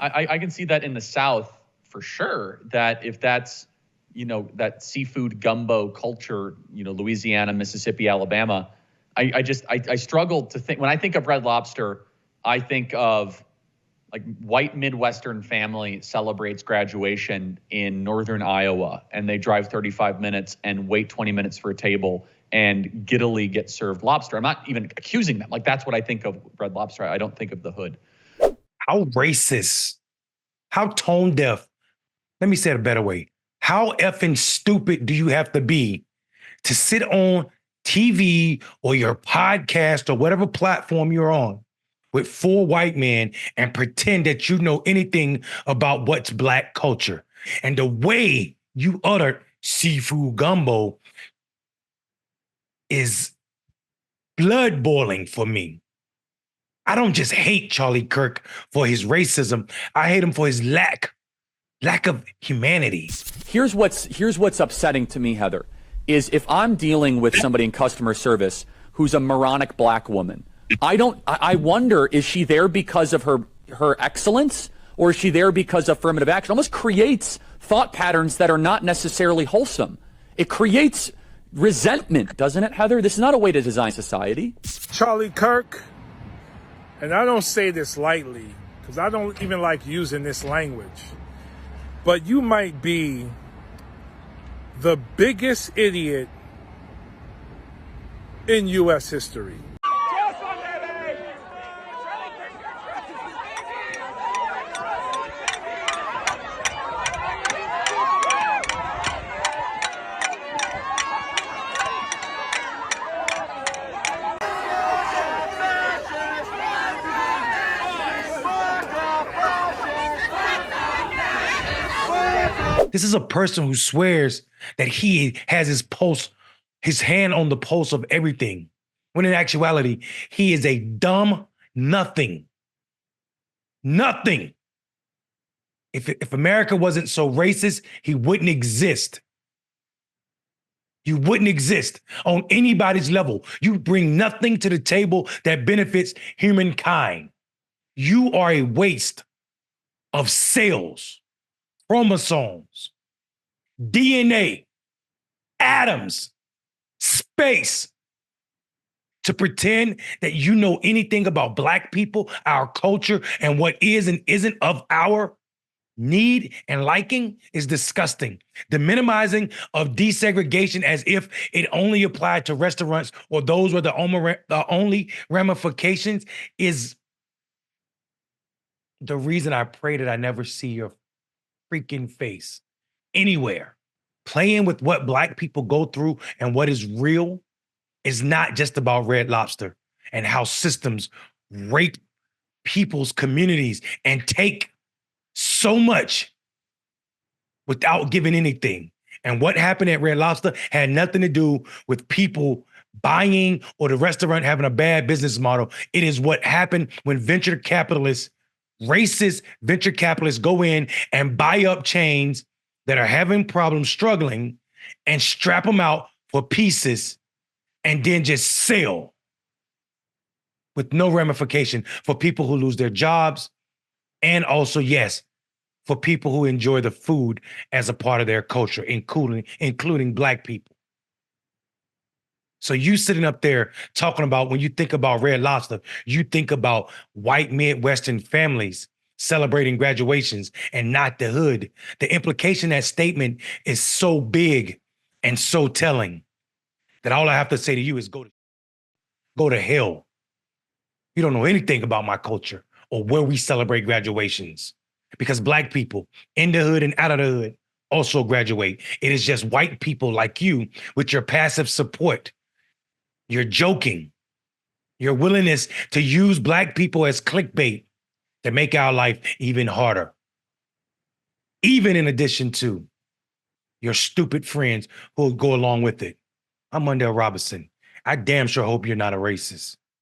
I can see that in the South for sure, that if that's, that seafood gumbo culture, Louisiana, Mississippi, Alabama, I struggle to think, when I think of Red Lobster, I think of like white Midwestern family celebrates graduation in northern Iowa, and they drive 35 minutes and wait 20 minutes for a table and giddily get served lobster. I'm not even accusing them. Like, that's what I think of Red Lobster. I don't think of the hood. How racist, how tone deaf, let me say it a better way. How effing stupid do you have to be to sit on TV or your podcast or whatever platform you're on with 4 white men and pretend that you know anything about what's Black culture? And the way you uttered seafood gumbo is blood boiling for me. I don't just hate Charlie Kirk for his racism. I hate him for his lack of humanity. Here's what's upsetting to me, Heather, is if I'm dealing with somebody in customer service who's a moronic Black woman, I wonder, is she there because of her excellence, or is she there because of affirmative action? It almost creates thought patterns that are not necessarily wholesome. It creates resentment, doesn't it, Heather? This is not a way to design society. Charlie Kirk, and I don't say this lightly because I don't even like using this language, but you might be the biggest idiot in U.S. history. This is a person who swears that he has his hand on the pulse of everything, when in actuality, he is a dumb nothing. Nothing. If America wasn't so racist, he wouldn't exist. You wouldn't exist on anybody's level. You bring nothing to the table that benefits humankind. You are a waste of cells, chromosomes, DNA, atoms, space. To pretend that you know anything about Black people, our culture, and what is and isn't of our need and liking is disgusting. The minimizing of desegregation as if it only applied to restaurants or those were the only ramifications is the reason I pray that I never see your freaking face anywhere. Playing with what Black people go through and what is real is not just about Red Lobster and how systems rape people's communities and take so much without giving anything. And what happened at Red Lobster had nothing to do with people buying or the restaurant having a bad business model. It is what happened when venture capitalists, racist venture capitalists, go in and buy up chains that are having problems, struggling, and strap them out for pieces and then just sell with no ramification for people who lose their jobs, and also, yes, for people who enjoy the food as a part of their culture, including Black people. So you sitting up there talking about, when you think about Red Lobster, you think about white Midwestern families celebrating graduations and not the hood. The implication of that statement is so big and so telling that all I have to say to you is go to hell. You don't know anything about my culture or where we celebrate graduations, because Black people in the hood and out of the hood also graduate. It is just white people like you with your passive support, your joking, your willingness to use Black people as clickbait to make our life even harder. Even in addition to your stupid friends who will go along with it. I'm Mondale Robinson. I damn sure hope you're not a racist.